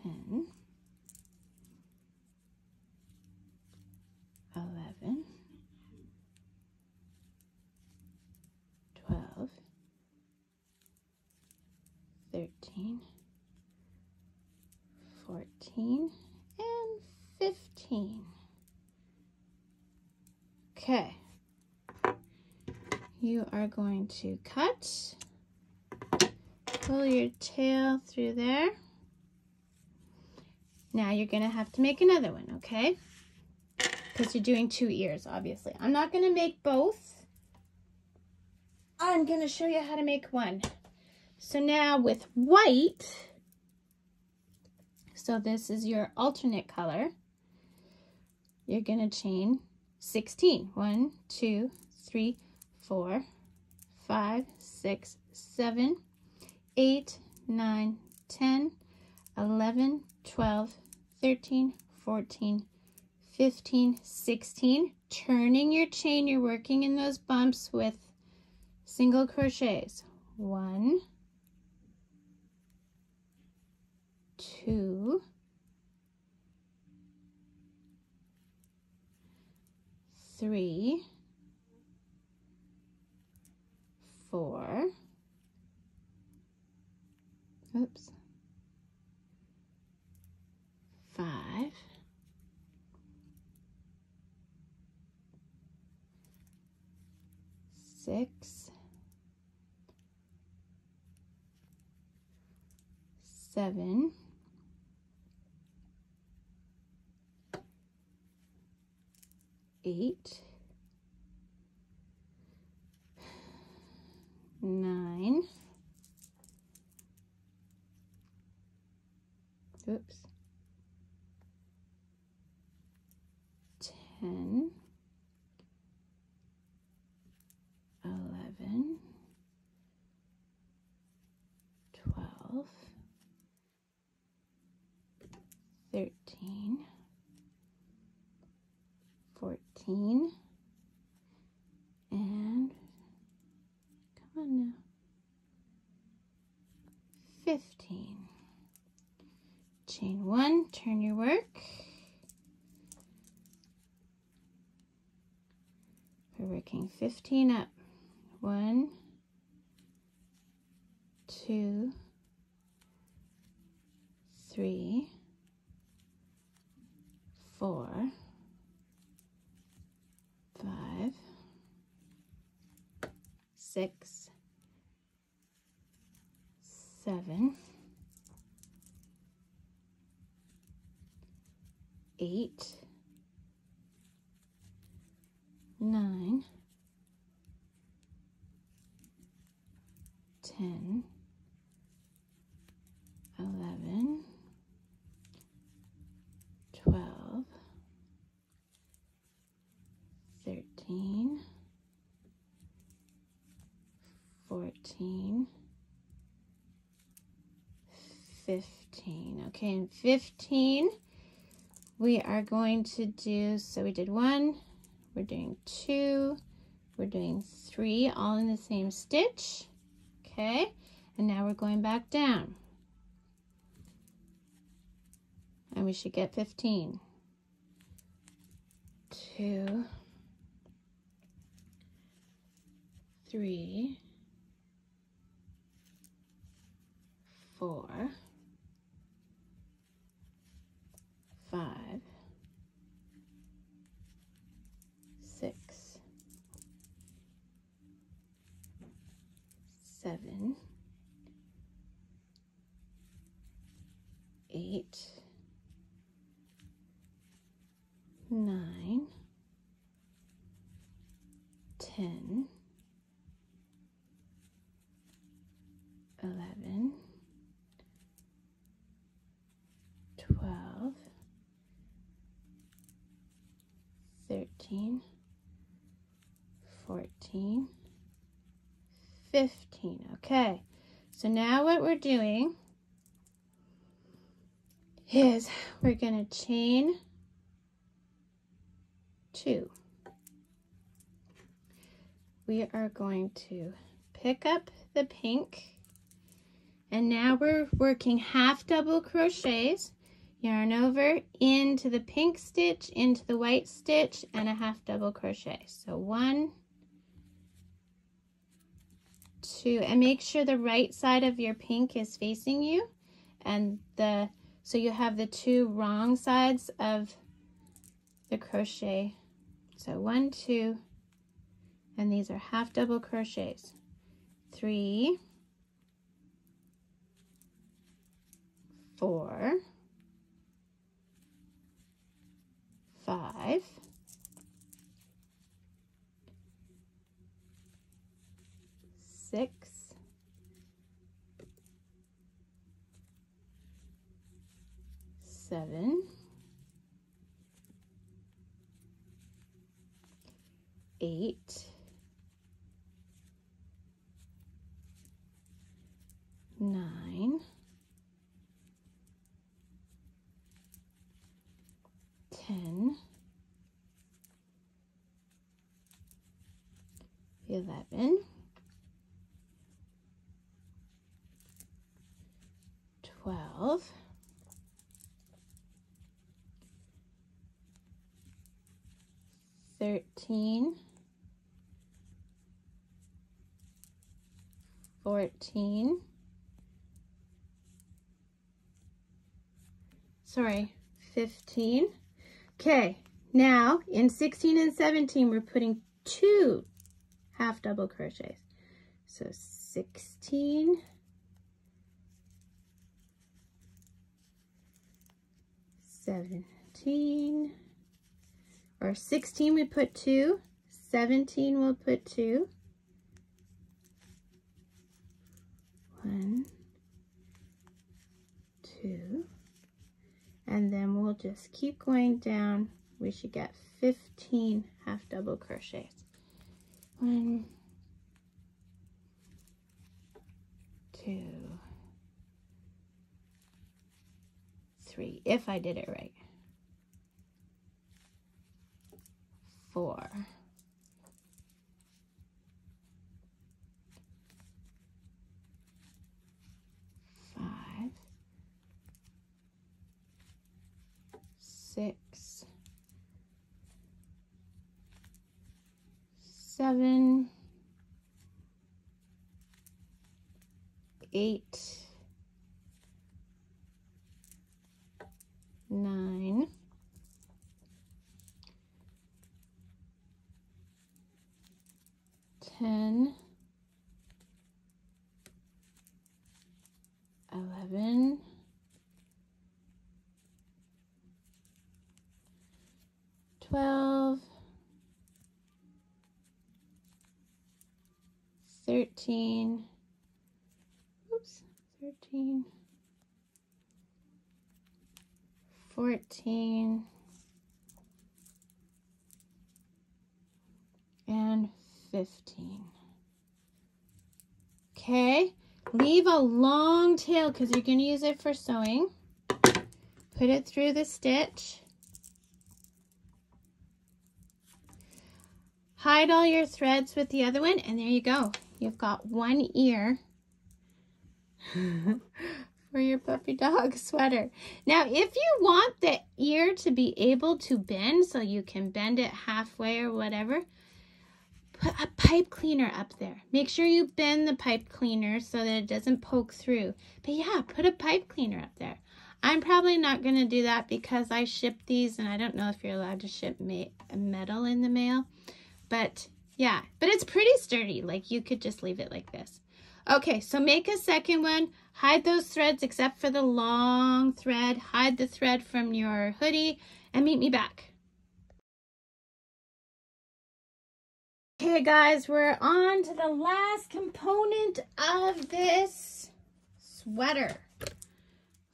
10, 11, 12, 13, 14, and 15. Okay. You are going to cut, pull your tail through there. Now you're going to have to make another one, okay? Because you're doing 2 ears, obviously. I'm not going to make both. I'm going to show you how to make one. So now with white, so this is your alternate color, you're going to chain 16. 1, 2, 3, 4, 5, 6, 7, 8, 9, 10, 11, 12, 13, 14, 15, 16. Turning your chain, you're working in those bumps with single crochets. 1, 2, 3, 6, 7, 8, 9, oops, 10, 11, 12, 13, 14, and come on now, 15. Chain 1, turn your work. We're working 15 up. 1, 2, 3, 4, 5, 6, 7, 8, 9, 10, 11, 12, 13, 14, 15. Okay, and 15 we are going to do, so we did 1, we're doing 2, we're doing 3, all in the same stitch. Okay, and now we're going back down. And we should get 15. 2, 3, 4, 5, 6, 7, 8, 9, 10, 11, 12, 13, 14, 15. Okay, so now what we're doing is we're going to chain 2. We are going to pick up the pink, and now we're working half double crochets, yarn over into the pink stitch, into the white stitch, and a half double crochet. So 1, 2, and make sure the right side of your pink is facing you, and so you have the 2 wrong sides of the crochet. So 1, 2, and these are half double crochets. 3, 4, 5, 6, 7, 8, 9, 10, 11, 12, 13, 14, sorry, 15. Okay, now in 16 and 17 we're putting 2 half double crochets. So 16, 17, or 16 we put 2, 17 we'll put 2, 1, 2, and then we'll just keep going down. We should get 15 half double crochets. 1, 2, 3, if I did it right. 4, 5, 6, 7, 8, 9, 10, 11, 12, 13, 13, 14, and 15. Okay, leave a long tail because you're going to use it for sewing. Put it through the stitch. Hide all your threads with the other one, and there you go. You've got one ear for your puppy dog sweater. Now, if you want the ear to be able to bend, so you can bend it halfway or whatever, put a pipe cleaner up there. Make sure you bend the pipe cleaner so that it doesn't poke through. But yeah, put a pipe cleaner up there. I'm probably not going to do that because I ship these, and I don't know if you're allowed to ship metal in the mail. But yeah, but it's pretty sturdy. Like, you could just leave it like this. Okay, so make a second one. Hide those threads except for the long thread. Hide the thread from your hoodie and meet me back. Okay guys, we're on to the last component of this sweater.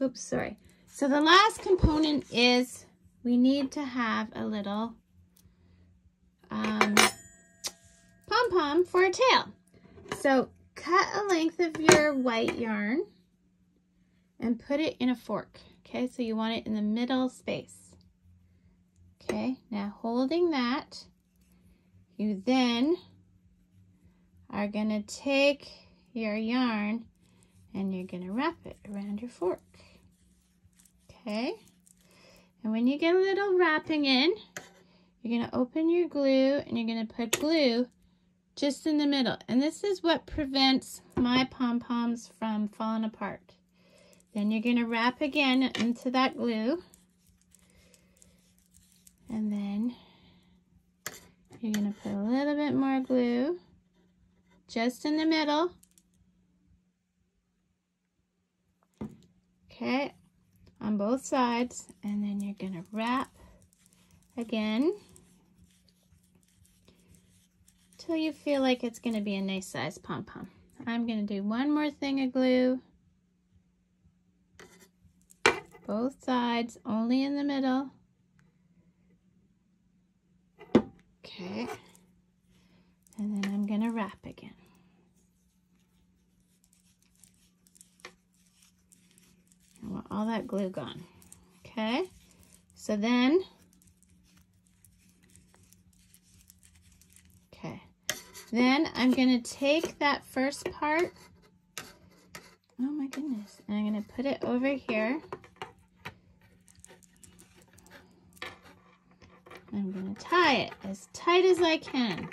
Oops, sorry. So the last component is we need to have a little pom-pom for a tail. So cut a length of your white yarn and put it in a fork. Okay, so you want it in the middle space. Okay, now holding that, you then are going to take your yarn and you're going to wrap it around your fork. Okay, and when you get a little wrapping in, you're going to open your glue and you're going to put glue just in the middle. And this is what prevents my pom-poms from falling apart. Then you're going to wrap again into that glue. And then you're going to put a little bit more glue just in the middle. Okay, on both sides. And then you're going to wrap again till you feel like it's going to be a nice size pom-pom. I'm going to do one more thing of glue. Both sides, only in the middle. Okay. And then I'm going to wrap again. I want all that glue gone. Okay. So then, then I'm going to take that first part, oh my goodness, and I'm going to put it over here. I'm going to tie it as tight as I can.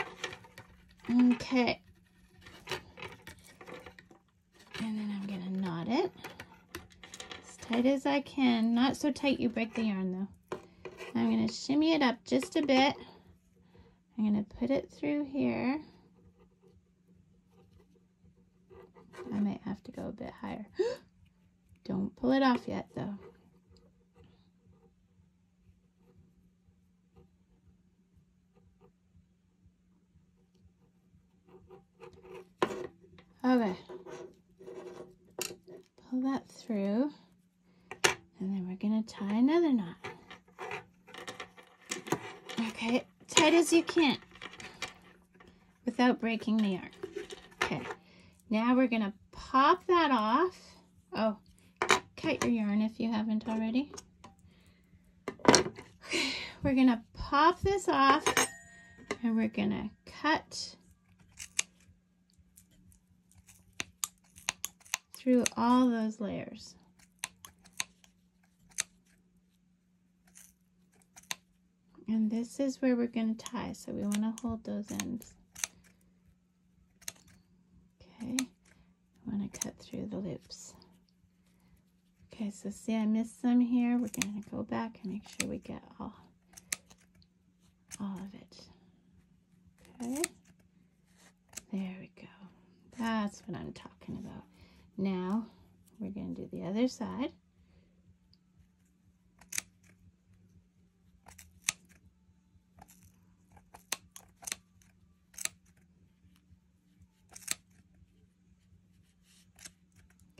Okay. And then I'm going to knot it as tight as I can. Not so tight you break the yarn though. I'm going to shimmy it up just a bit. I'm going to put it through here. wire. Don't pull it off yet though. Okay. Pull that through. And then we're going to tie another knot. Okay, tight as you can without breaking the yarn. Okay, now we're going to pop that off. Oh, cut your yarn if you haven't already. Okay, we're going to pop this off and we're going to cut through all those layers. And this is where we're going to tie, so we want to hold those ends. Okay, I want to cut through the loops. Okay, so see I missed some here. We're going to go back and make sure we get all of it. Okay, there we go. That's what I'm talking about. Now, we're going to do the other side.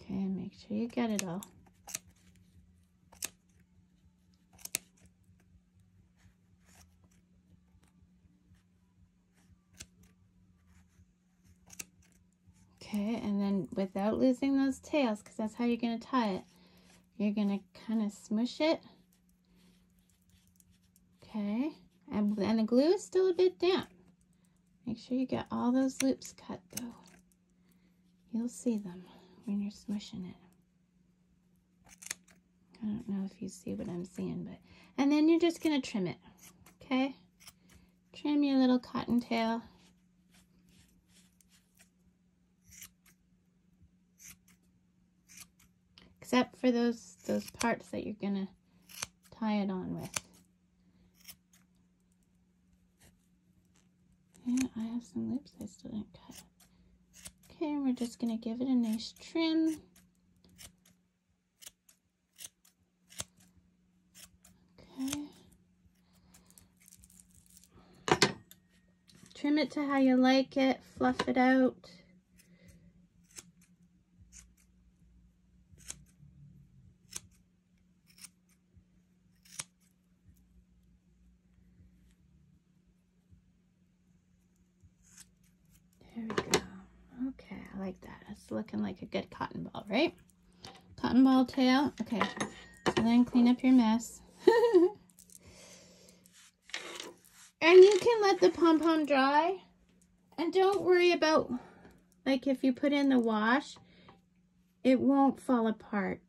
Okay, and make sure you get it all. Okay, and then without losing those tails, because that's how you're going to tie it, you're going to kind of smush it. Okay, and the glue is still a bit damp. Make sure you get all those loops cut though. You'll see them when you're smushing it. I don't know if you see what I'm seeing, but, and then you're just going to trim it. Okay, trim your little cottontail. Except for those parts that you're gonna tie it on with. Yeah, I have some loops I still didn't cut. Okay, and we're just gonna give it a nice trim. Okay. Trim it to how you like it, fluff it out. There we go. Okay, I like that. It's looking like a good cotton ball, right? Cotton ball tail. Okay, so then clean up your mess. And you can let the pom-pom dry. And don't worry about, like, if you put in the wash, it won't fall apart.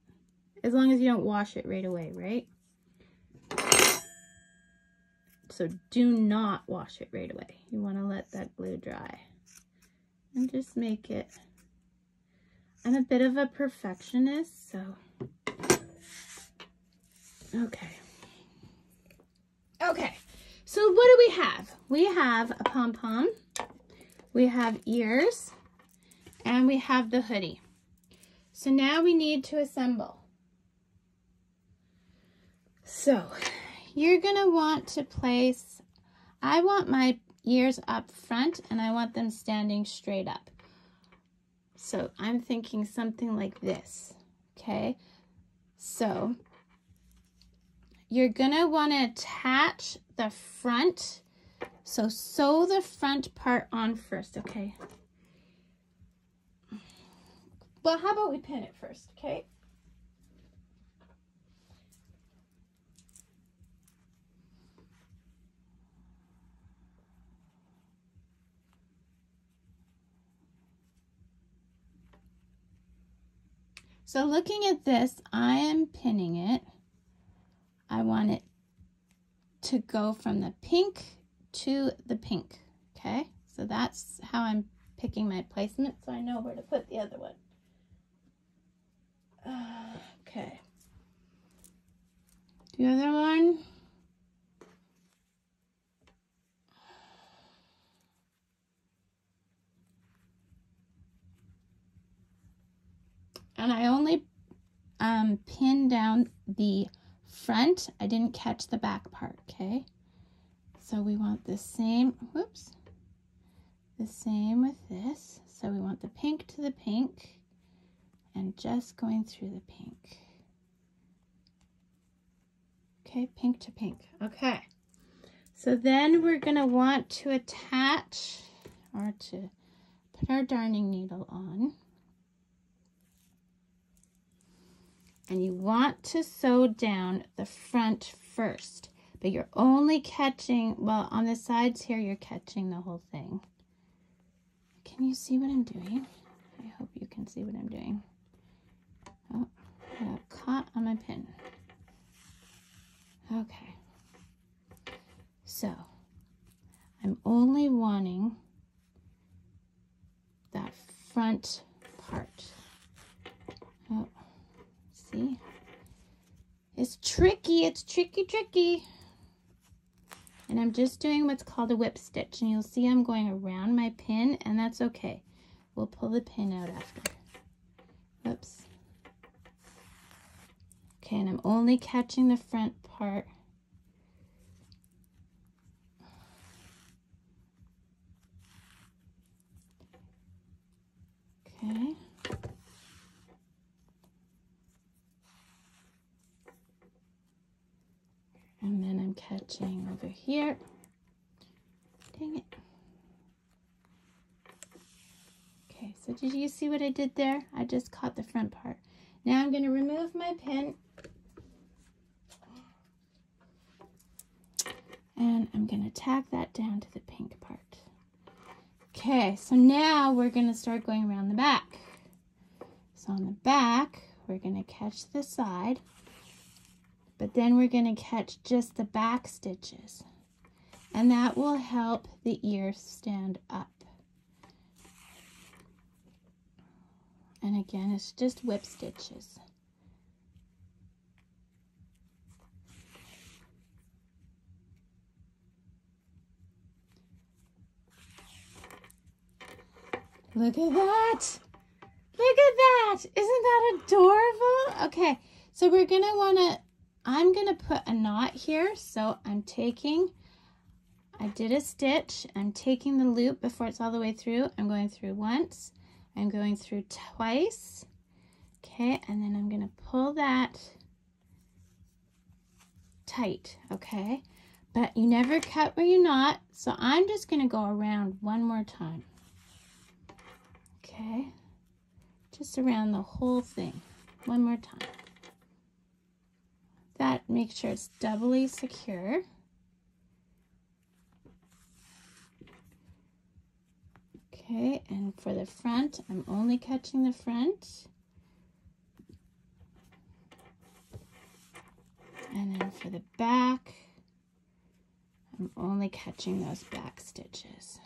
As long as you don't wash it right away, right? So do not wash it right away. You want to let that glue dry. And just make it. I'm a bit of a perfectionist, so. Okay. Okay, so what do we have? We have a pom-pom, we have ears, and we have the hoodie. So now we need to assemble. So you're gonna want to place, I want my ears up front and I want them standing straight up. So I'm thinking something like this, okay? So you're gonna wanna attach the front, so sew the front part on first, okay? Well, how about we pin it first, okay? So looking at this, I am pinning it. I want it to go from the pink to the pink, okay? So that's how I'm picking my placement, so I know where to put the other one. Okay. The other one. And I only pinned down the front. I didn't catch the back part, okay? So we want the same, whoops, the same with this. So we want the pink to the pink and just going through the pink. Okay, pink to pink. Okay. So then we're going to want to attach or to put our darning needle on. And you want to sew down the front first, but you're only catching, well, on the sides here, you're catching the whole thing. Can you see what I'm doing? I hope you can see what I'm doing. Oh, I got caught on my pin. Okay. So, I'm only wanting that front part. Oh. See? It's tricky. It's tricky. And I'm just doing what's called a whip stitch. And you'll see I'm going around my pin, and that's okay. We'll pull the pin out after. Whoops. Okay, and I'm only catching the front part. Okay. And then I'm catching over here. Dang it. Okay, so did you see what I did there? I just caught the front part. Now I'm going to remove my pin. And I'm going to tack that down to the pink part. Okay, so now we're going to start going around the back. So on the back, we're going to catch the side. But then we're going to catch just the back stitches, and that will help the ear stand up. And again, it's just whip stitches. Look at that! Look at that! Isn't that adorable? Okay, so we're going to want to, I'm going to put a knot here. So I did a stitch. I'm taking the loop before it's all the way through. I'm going through once. I'm going through twice. Okay, and then I'm going to pull that tight, okay? But you never cut where you knot. So I'm just going to go around one more time. Okay, just around the whole thing. One more time. That makes sure it's doubly secure. Okay, and for the front, I'm only catching the front. And then for the back, I'm only catching those back stitches.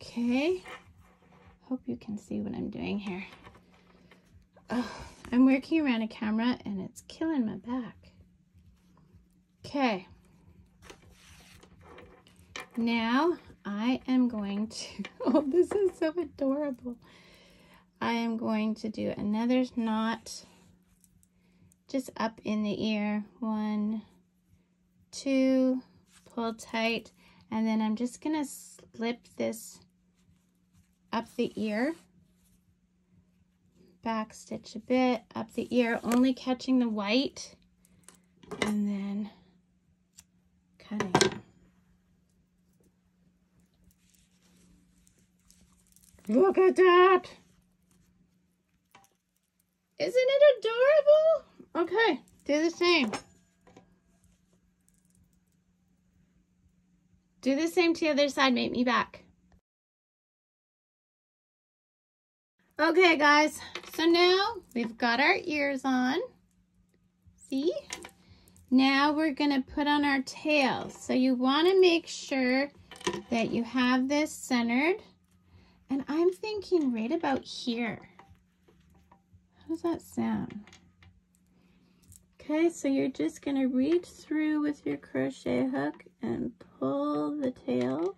Okay, hope you can see what I'm doing here. Oh, I'm working around a camera and it's killing my back. Okay, now I am going to, oh, this is so adorable. I am going to do another knot just up in the ear. 1, 2, pull tight, and then I'm just gonna slip this up the ear, back stitch a bit up the ear, only catching the white, and then cutting. Look at that! Isn't it adorable? Okay, do the same. Do the same to the other side, make me back. Okay, guys, so now we've got our ears on. See? Now we're gonna put on our tails. So you wanna make sure that you have this centered. And I'm thinking right about here. How does that sound? Okay, so you're just going to reach through with your crochet hook and pull the tails.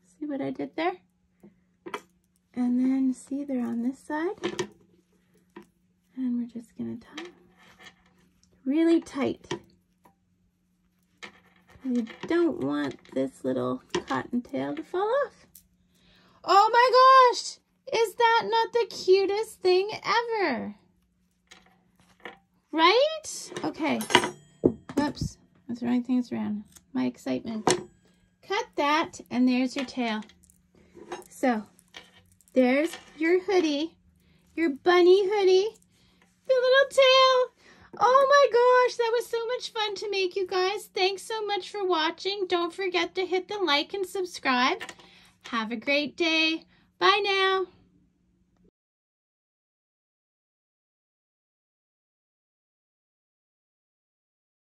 See what I did there? And then see they're on this side. And we're just going to tie them really tight. You don't want this little cotton tail to fall off. Oh my gosh! Is that not the cutest thing ever? Right? Okay. Whoops. I'm throwing things around. My excitement. Cut that, and there's your tail. So, there's your hoodie. Your bunny hoodie. The little tail. Oh my gosh, that was so much fun to make, you guys. Thanks so much for watching. Don't forget to hit the like and subscribe. Have a great day. Bye now.